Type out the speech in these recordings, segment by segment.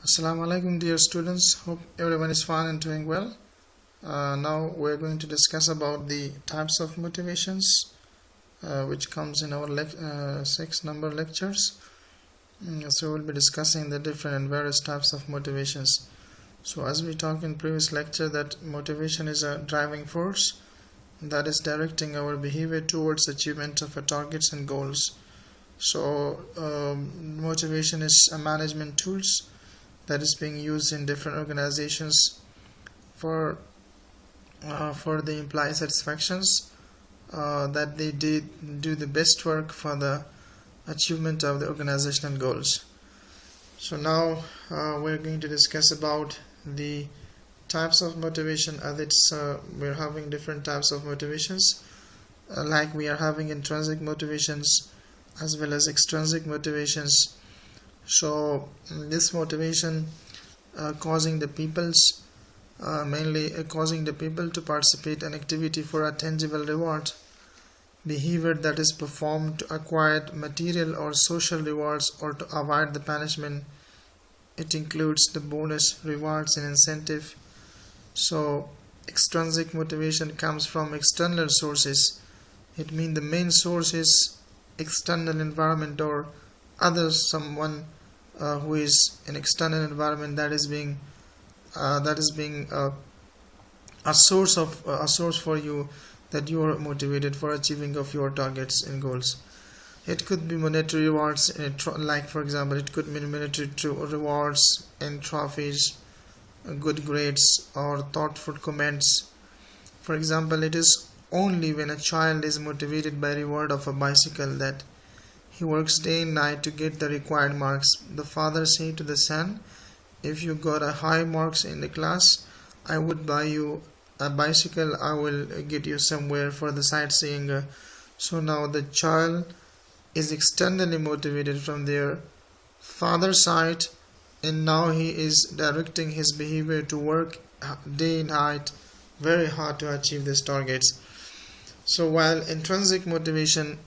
Assalamu alaikum, dear students. Hope everyone is fine and doing well. Now we're going to discuss about the types of motivations, which comes in our 6 number lectures. So we'll be discussing the different and various types of motivations. So as we talked in previous lecture, that motivation is a driving force that is directing our behavior towards achievement of our targets and goals. So motivation is a management tools that is being used in different organizations for the employee satisfactions, that they do the best work for the achievement of the organizational goals. So now we're going to discuss about the types of motivation. As we're having different types of motivations, like we are having intrinsic motivations as well as extrinsic motivations. So this motivation causing the people to participate in activity for a tangible reward, behavior that is performed to acquire material or social rewards or to avoid the punishment. It includes the bonus, rewards and incentive. So extrinsic motivation comes from external sources. It means the main source is external environment or someone who is an external environment that is being a source for you, that you are motivated for achieving of your targets and goals. It could be monetary rewards, like for example it could be monetary rewards and trophies, good grades or thoughtful comments. For example, it is only when a child is motivated by reward of a bicycle that he works day and night to get the required marks. The father said to the son, if you got a high marks in the class, I would buy you a bicycle. I will get you somewhere for the sightseeing. So now the child is externally motivated from their father's side, and now he is directing his behavior to work day and night very hard to achieve these targets. So while intrinsic motivation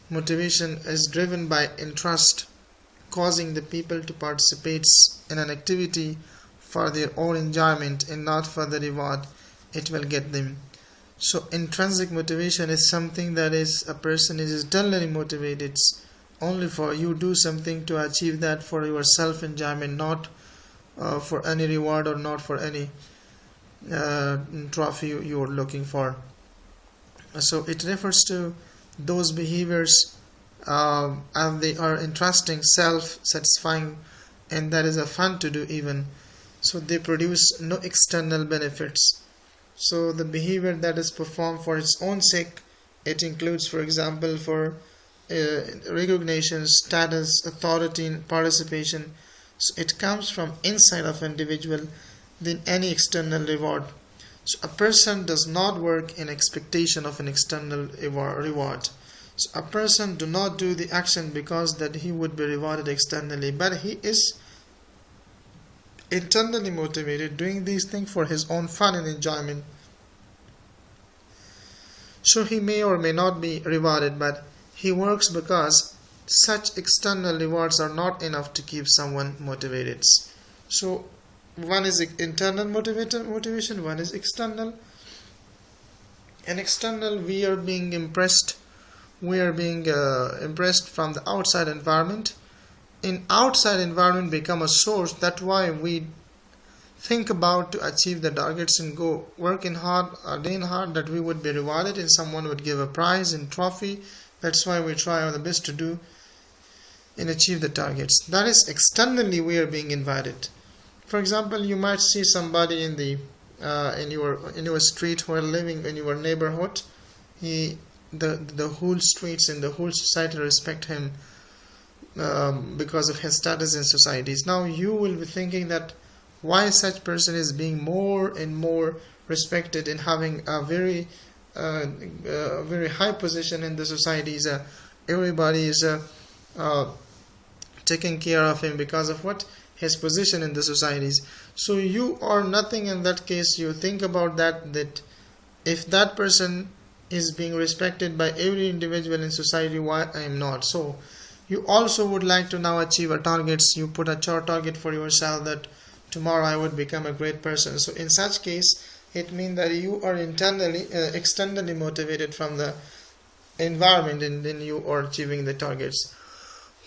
is driven by interest, causing the people to participate in an activity for their own enjoyment and not for the reward it will get them. So intrinsic motivation is something that is a person is internally motivated only for you do something to achieve that for your self enjoyment, not for any reward or not for any trophy you are looking for. So it refers to those behaviors and they are interesting, self-satisfying, and that is a fun to do even. So they produce no external benefits. So the behavior that is performed for its own sake, it includes, for example, for recognition, status, authority, and participation. So it comes from inside of an individual than any external reward. So a person does not work in expectation of an external reward. So a person do not do the action because that he would be rewarded externally, but he is internally motivated doing these things for his own fun and enjoyment. So he may or may not be rewarded, but he works because such external rewards are not enough to keep someone motivated. So one is internal motivation, one is external. In external, we are being impressed from the outside environment. In outside environment become a source. That's why we think about to achieve the targets and go working hard, day and hard, that we would be rewarded and someone would give a prize and trophy. That's why we try our best to do and achieve the targets. That is externally we are being invited. For example, you might see somebody in your street who are living in your neighborhood. The whole streets and the whole society respect him because of his status in societies. Now you will be thinking that why such person is being more and more respected and having a very high position in the societies. Everybody is taking care of him because of what? His position in the societies. So you are nothing in that case. You think about that if that person is being respected by every individual in society, why I am not? So You also would like to now achieve a targets. You put a target for yourself that tomorrow I would become a great person. So in such case, it means that you are internally, externally motivated from the environment, and then you are achieving the targets.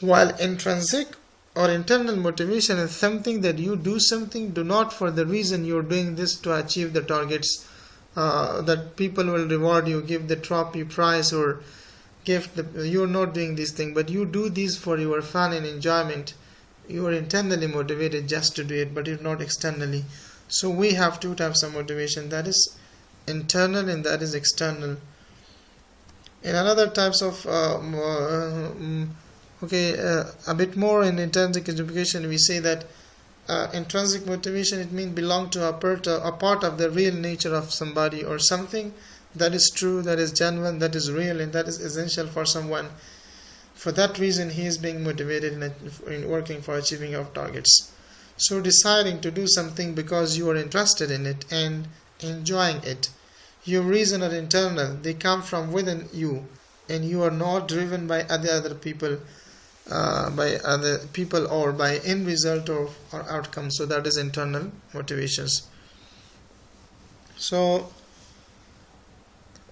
While intrinsic or internal motivation is something that you do something, do not for the reason you're doing this to achieve the targets, that people will reward you, give the trophy prize or gift. You're not doing this thing, but you do this for your fun and enjoyment. You are internally motivated just to do it, but you're not externally. So we have two types of motivation, that is internal and that is external. In another types of a bit more in intrinsic education, we say that intrinsic motivation, it means belong to a part of the real nature of somebody or something that is true, that is genuine, that is real, and that is essential for someone. For that reason, he is being motivated in working for achieving our targets. So deciding to do something because you are interested in it and enjoying it. Your reason are internal, they come from within you, and you are not driven by other people, or by end result or outcome. So that is internal motivations. So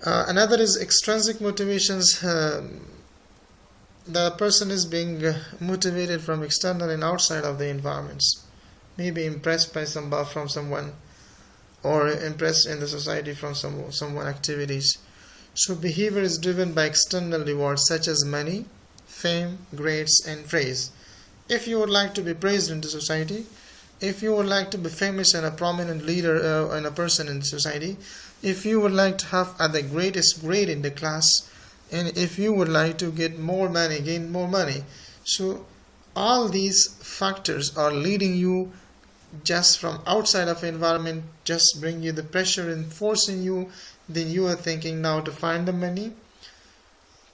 another is extrinsic motivations. The person is being motivated from external and outside of the environments, maybe impressed by from someone, or impressed in the society from someone activities. So behavior is driven by external rewards such as money, fame, grades, and praise. If you would like to be praised in the society, if you would like to be famous and a prominent leader and a person in society, if you would like to have the greatest grade in the class, and if you would like to get more money, gain more money, so all these factors are leading you just from outside of environment, just bring you the pressure and forcing you. Then you are thinking now to find the money,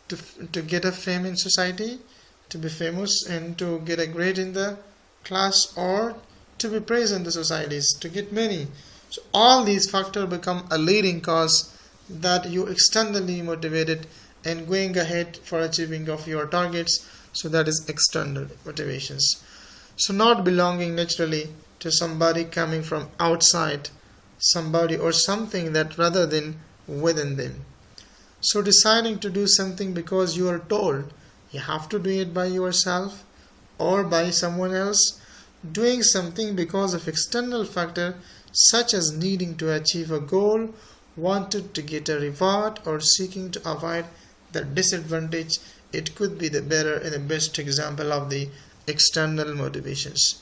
to get a fame in society, to be famous and to get a grade in the class, or to be praised in the societies, to get money. So all these factors become a leading cause that you externally motivated and going ahead for achieving of your targets. So that is external motivations. So not belonging naturally to somebody coming from outside, somebody or something that rather than within them. So deciding to do something because you are told you have to do it by yourself or by someone else. Doing something because of external factor such as needing to achieve a goal, wanted to get a reward, or seeking to avoid the disadvantage. It could be the better and the best example of the external motivations.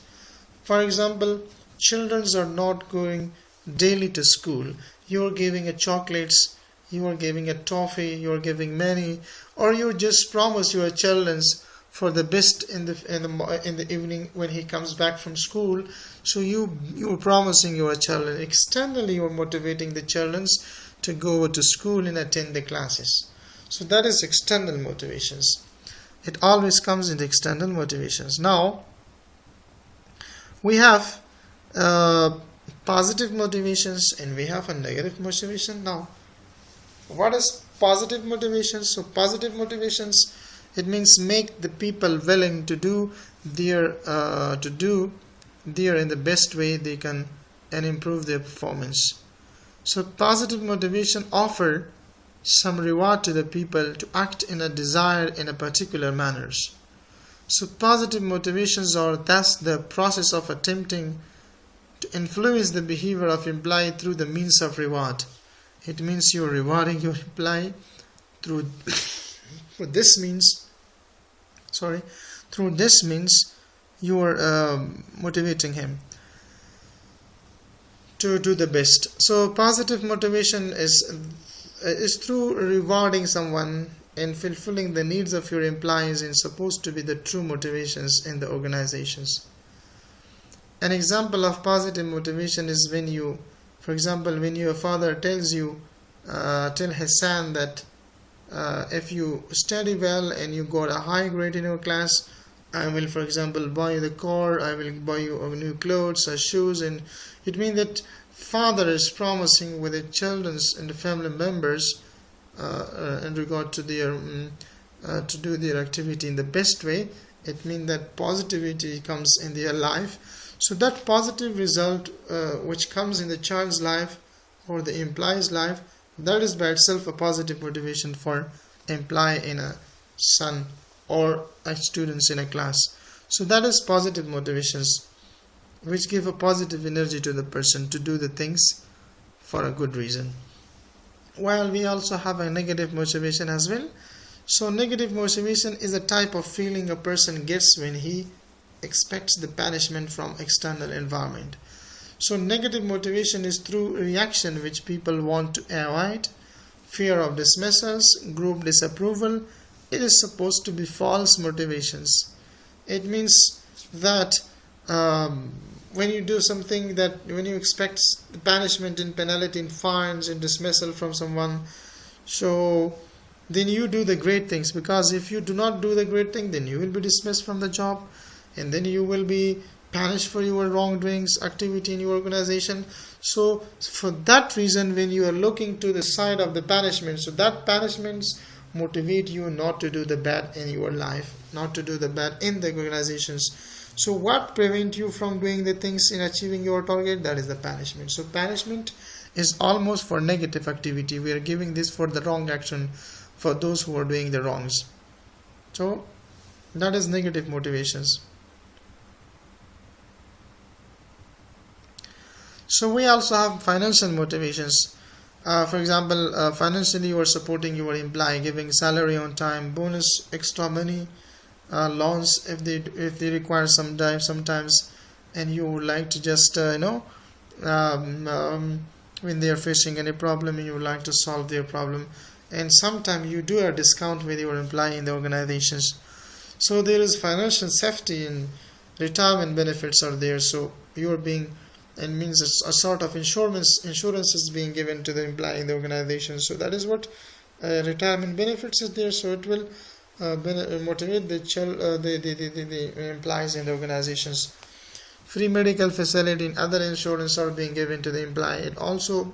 For example, children are not going daily to school. You are giving a chocolates, you are giving a toffee, you are giving money, or you just promise your children for the best in the evening when he comes back from school. So you are promising your children. Externally, you are motivating the children to go to school and attend the classes. So that is external motivations. It always comes in the external motivations. Now we have positive motivations and we have a negative motivation. Now what is positive motivations? So positive motivations, it means make the people willing to do their in the best way they can and improve their performance. So positive motivation offer some reward to the people to act in a desired in a particular manners. So positive motivations are thus the process of attempting to influence the behavior of employee through the means of reward. It means you are rewarding your employee through this means you are motivating him to do the best. So positive motivation is through rewarding someone and fulfilling the needs of your employees, and supposed to be the true motivations in the organizations. An example of positive motivation is when your father tells tell his son that if you study well and you got a high grade in your class, I will, for example, buy you the car, I will buy you new clothes or shoes. And it means that father is promising with the children and the family members in regard to their to do their activity in the best way, it means that positivity comes in their life. So that positive result which comes in the child's life or the employee's life, that is by itself a positive motivation for employee in a son or a students in a class. So that is positive motivations which give a positive energy to the person to do the things for a good reason. While we also have a negative motivation as well. So negative motivation is a type of feeling a person gets when he expects the punishment from external environment. So negative motivation is through reaction which people want to avoid, fear of dismissals, group disapproval. It is supposed to be false motivations. It means that when you do something, that when you expect punishment and penalty and fines and dismissal from someone, so then you do the great things, because if you do not do the great thing, then you will be dismissed from the job, and then you will be punished for your wrongdoings activity in your organization. So for that reason, when you are looking to the side of the punishment, so that punishments motivate you not to do the bad in your life, not to do the bad in the organizations. So what prevents you from doing the things in achieving your target? That is the punishment. So punishment is almost for negative activity. We are giving this for the wrong action, for those who are doing the wrongs. So that is negative motivations. So we also have financial motivations. For example, financially you are supporting your employee, giving salary on time, bonus, extra money, loans if they require sometimes, and you would like to just when they are facing any problem, you would like to solve their problem, and sometimes you do a discount with your employee in the organizations. So there is financial safety and retirement benefits are there. So you are being, it means it's a sort of insurance is being given to the employee in the organization. So that is what retirement benefits is there. So it will motivate the employees in the organizations. Free medical facility and other insurance are being given to the employee. It also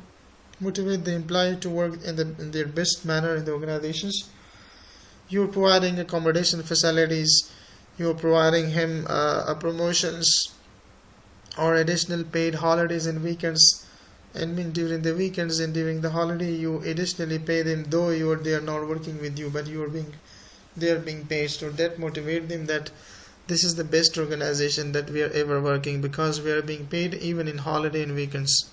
motivate the employee to work in their best manner in the organizations. You are providing accommodation facilities. You are providing him promotions or additional paid holidays and weekends. And mean during the weekends and during the holiday, you additionally pay them, though they are not working with you, but they are being paid. So that motivate them that this is the best organization that we are ever working, because we are being paid even in holiday and weekends.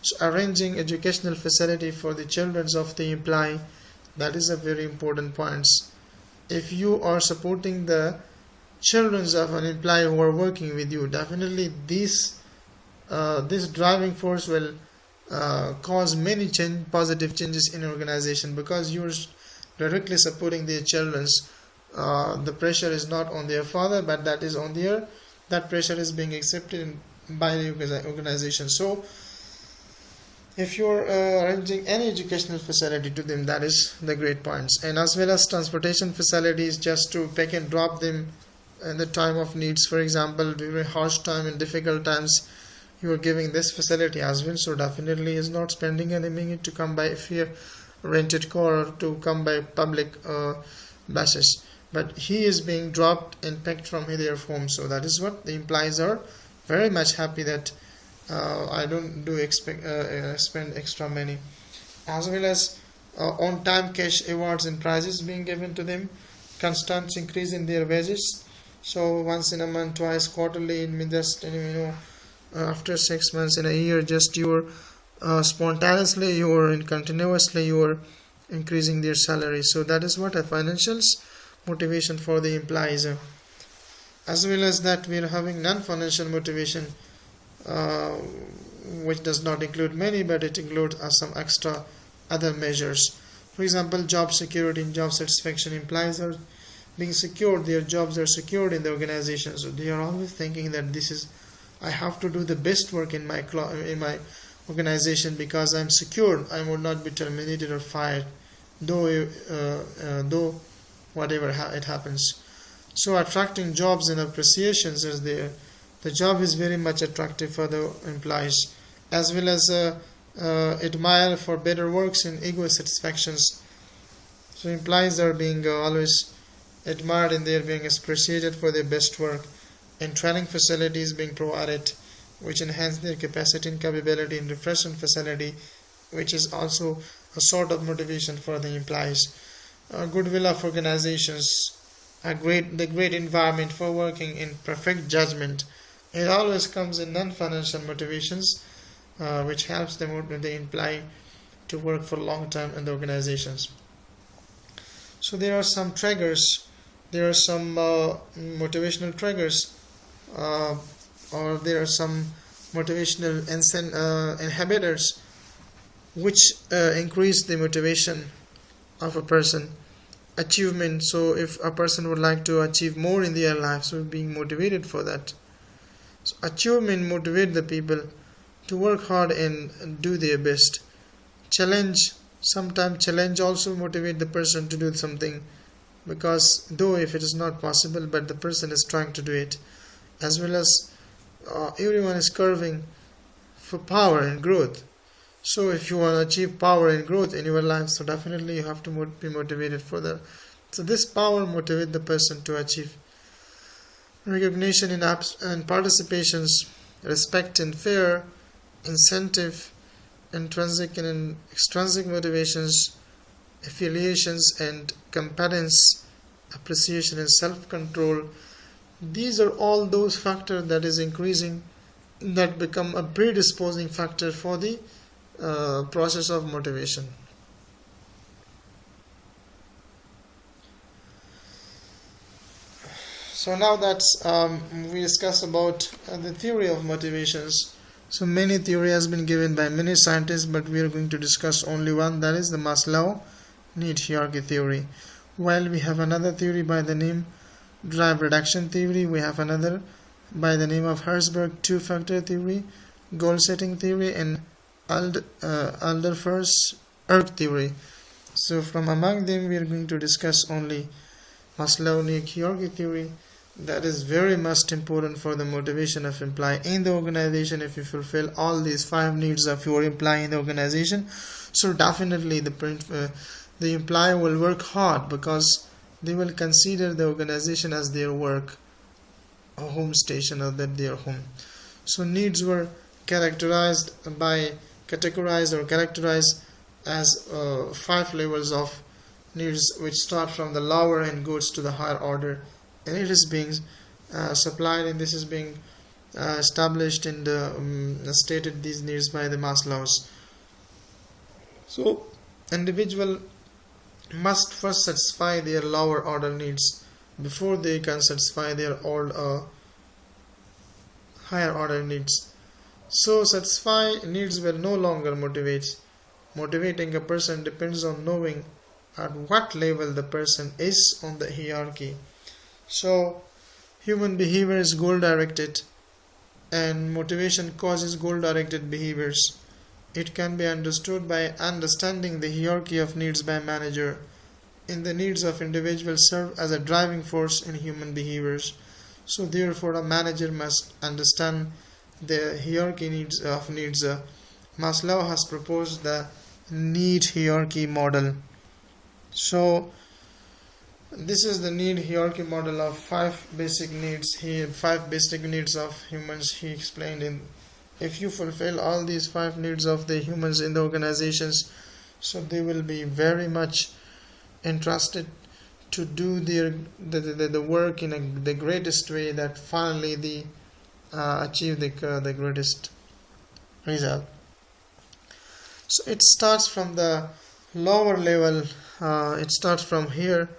So arranging educational facility for the children of the employee, that is a very important point. If you are supporting the children of an employee who are working with you, definitely this driving force will cause many positive changes in organization, because you are directly supporting their children. The pressure is not on their father, but that pressure is being accepted by the organization. So if you're arranging any educational facility to them, that is the great points. And as well as transportation facilities, just to pick and drop them in the time of needs. For example, during harsh time and difficult times, you are giving this facility as well. So definitely is not spending any money to come by rented car or to come by public buses, but he is being dropped and picked from their home. So that is what the employees are very much happy that I don't spend extra money. As well as on time cash awards and prizes being given to them, constant increase in their wages. So once in a month, twice, quarterly, just after 6 months in a year, just spontaneously and continuously you are increasing their salary. So that is what a financial motivation for the employees. As well as that, we are having non-financial motivation, which does not include many, but it includes some extra other measures. For example, job security and job satisfaction. Employees are being secured, their jobs are secured in the organization, so they are always thinking that I have to do the best work in my organization, because I'm secured, I will not be terminated or fired, though whatever it happens. So attracting jobs and appreciations is there. The job is very much attractive for the employees, as well as admire for better works and ego satisfactions. So employees are being always admired and they are being appreciated for their best work, and training facilities being provided which enhance their capacity and capability, in refreshment facility which is also a sort of motivation for the employees. Goodwill of organizations, the great environment for working in perfect judgment. It always comes in non-financial motivations, which helps the employee to work for long term in the organizations. So there are some triggers, there are some motivational triggers, or there are some motivational inhibitors which increase the motivation of a person. Achievement, so if a person would like to achieve more in their life, so being motivated for that. So achievement motivate the people to work hard and do their best. Challenge, sometimes challenge also motivate the person to do something, because though if it is not possible, but the person is trying to do it. As well as everyone is curving for power and growth. So if you want to achieve power and growth in your life, so definitely you have to be motivated for that. So this power motivates the person to achieve. Recognition and participations, respect and fear, incentive, intrinsic and extrinsic motivations, affiliations and competence, appreciation and self-control. These are all those factors that is increasing, that become a predisposing factor for the process of motivation. So now that we discussed about the theory of motivations. So many theory has been given by many scientists, but we are going to discuss only one, that is the Maslow need hierarchy theory. While we have another theory by the name drive reduction theory, we have another by the name of Herzberg two-factor theory, goal setting theory, and Alderfer's ERG theory. So from among them we are going to discuss only Maslow need hierarchy theory. That is very much important for the motivation of employee in the organization. If you fulfill all these 5 needs of your employee in the organization, so definitely the employee will work hard, because they will consider the organization as their work, a home station, or that their home. So needs were characterized as 5 levels of needs, which start from the lower and goes to the higher order, and it is being supplied, and this is being established in the stated these needs by the MASLOW'S. So individual must first satisfy their lower order needs before they can satisfy their higher order needs. So satisfy needs will no longer motivate. Motivating a person depends on knowing at what level the person is on the hierarchy. So human behavior is goal directed, and motivation causes goal directed behaviors. It can be understood by understanding the hierarchy of needs by manager. In the needs of individuals serve as a driving force in human behaviors. So therefore a manager must understand the hierarchy of needs. Maslow has proposed the need hierarchy model. So this is the need hierarchy model of 5 basic needs. 5 basic needs of humans he explained in. If you fulfill all these 5 needs of the humans in the organizations, so they will be very much interested to do the work in the greatest way, that finally they achieve the greatest result. So it starts from the lower level. It starts from here,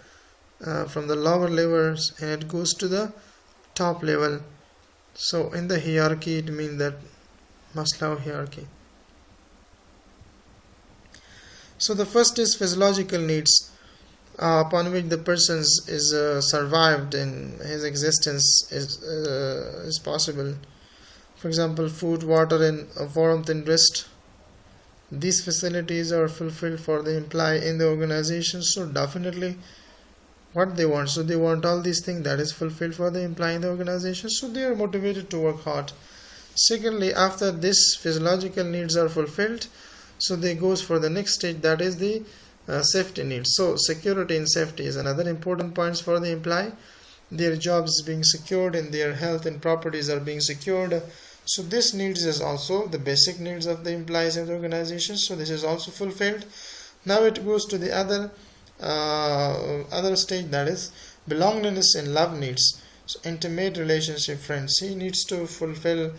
from the lower levels, and it goes to the top level. So in the hierarchy, it means that Maslow hierarchy. So the first is physiological needs, upon which the person is survived and his existence is possible. For example, food, water, and warmth and rest. These facilities are fulfilled for the employee in the organization. So definitely what they want. So they want all these things that is fulfilled for the employee in the organization. So they are motivated to work hard. Secondly, after this physiological needs are fulfilled, so they goes for the next stage, that is the safety needs. So security and safety is another important points for the employee. Their jobs is being secured and their health and properties are being secured. So this needs is also the basic needs of the employees in the organization. So this is also fulfilled. Now it goes to the other stage, that is belongingness and love needs. So intimate relationship, friends. He needs to fulfill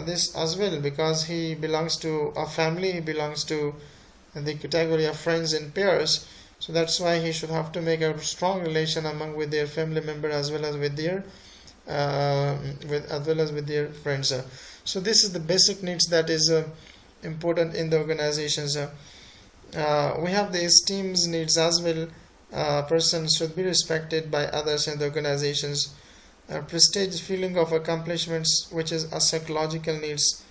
this as well, because he belongs to a family. He belongs to the category of friends and peers. So that's why he should have to make a strong relation with their family member as well as with their friends. So this is the basic needs that is important in the organizations. We have the esteem needs as well. Persons should be respected by others in the organizations. Prestige, feeling of accomplishments, which is a psychological needs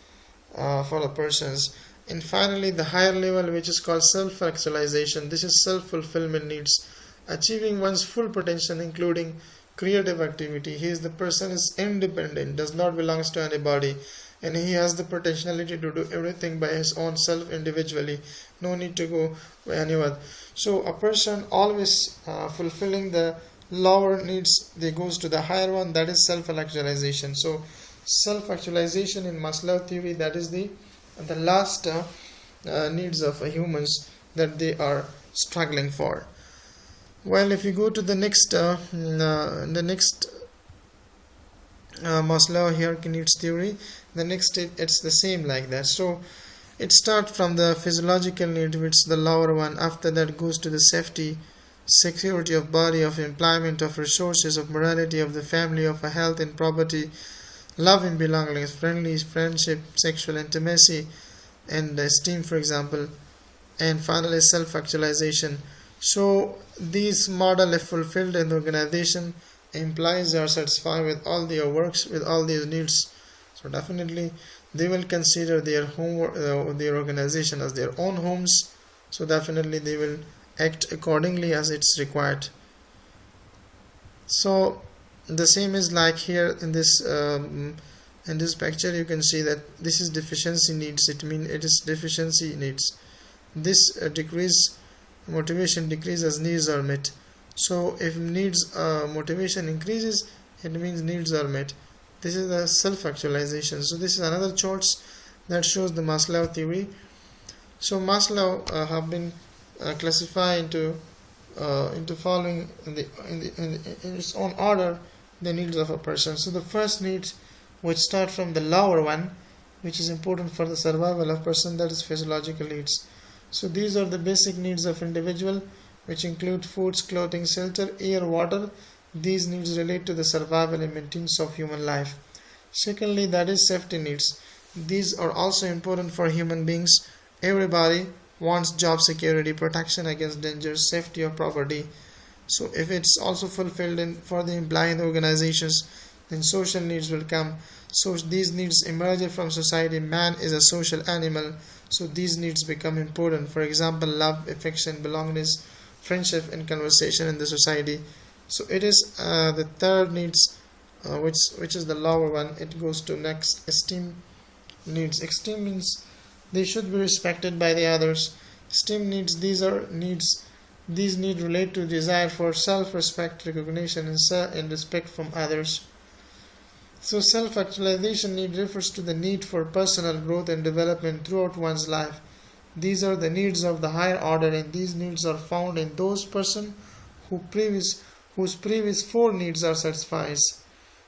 for the persons. And finally, the higher level, which is called self-actualization. This is self-fulfillment needs, achieving one's full potential, including creative activity. The person is independent, does not belongs to anybody, and he has the potentiality to do everything by his own self individually. No need to go by anyone. So a person always fulfilling the lower needs, they goes to the higher one, that is self-actualization. So self-actualization in Maslow theory, that is the last needs of humans that they are struggling for. Well, if you go to the next Maslow hierarchy needs theory, the next it's the same like that. So it starts from the physiological need, which is the lower one. After that goes to the safety, security of body, of employment, of resources, of morality, of the family, of a health and property, love and belonging, friendship, sexual intimacy, and esteem, for example, and finally self-actualization. So these model, if fulfilled in the organization, employees are satisfied with all their works, with all these needs. So definitely they will consider their their organization as their own homes. So definitely they will act accordingly as it's required. So the same is like here in this picture. You can see that this is deficiency needs. It is deficiency needs. This motivation decrease as needs are met. So if motivation increases, it means needs are met. This is the self-actualization. So this is another charts that shows the Maslow theory. So Maslow have been classified into following in its own order the needs of a person. So the first needs, which start from the lower one, which is important for the survival of person, that is physiological needs. So these are the basic needs of individual, which include foods, clothing, shelter, air, water. These needs relate to the survival and maintenance of human life. Secondly, that is safety needs. These are also important for human beings. Everybody wants job security, protection against dangers, safety of property. So if it's also fulfilled for the employee in the organizations, then social needs will come. So these needs emerge from society. Man is a social animal, so these needs become important. For example, love, affection, belongingness, friendship, and conversation in the society. So it is the third needs, which is the lower one. It goes to next, esteem needs. Esteem means they should be respected by the others. Esteem needs, these needs relate to desire for self-respect, recognition, and respect from others. So self-actualization need refers to the need for personal growth and development throughout one's life. These are the needs of the higher order, and these needs are found in those persons whose previous four needs are satisfied.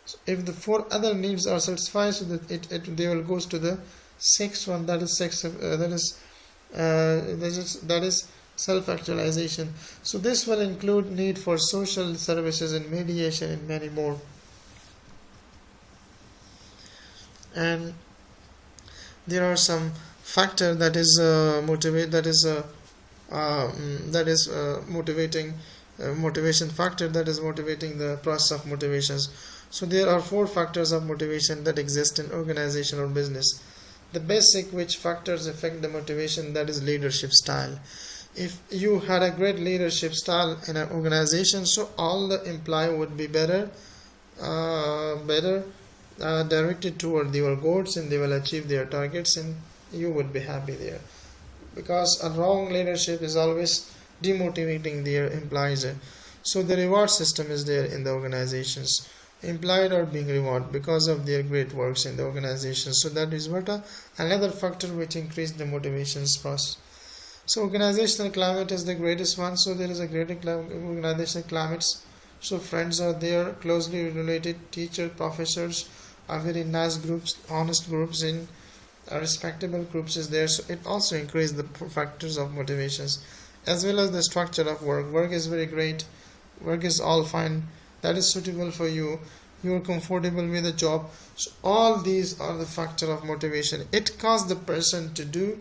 So if the four other needs are satisfied, so that they will goes to the sixth one, that is self-actualization. So this will include need for social services and mediation and many more. And there are some factor that is motivation factor that is motivating the process of motivations. So there are four factors of motivation that exist in organization or business. The basic which factors affect the motivation, that is leadership style. If you had a great leadership style in an organization, so all the employee would be better directed toward your goals, and they will achieve their targets, and you would be happy there. Because a wrong leadership is always demotivating their employees. So the reward system is there in the organizations. Employed are being rewarded because of their great works in the organization. So that is what another factor which increase the motivations process. So organizational climate is the greatest one. So there is a great organizational climates. So friends are there, closely related, teachers, professors are very nice groups, honest groups, in respectable groups is there. So it also increases the factors of motivations, as well as the structure of work. Work is very great. Work is all fine. That is suitable for you. You are comfortable with the job. So all these are the factor of motivation. It causes the person to do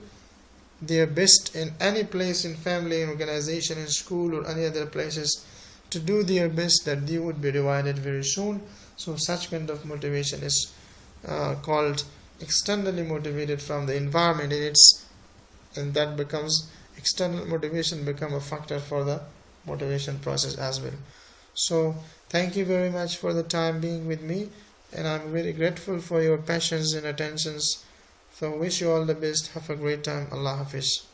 their best in any place, in family, in organization, in school, or any other places, to do their best, that they would be rewarded very soon. So such kind of motivation is called externally motivated from the environment, and that becomes external motivation become a factor for the motivation process as well. So thank you very much for the time being with me, and I'm very grateful for your patience and attentions. So wish you all the best. Have a great time. Allah Hafiz.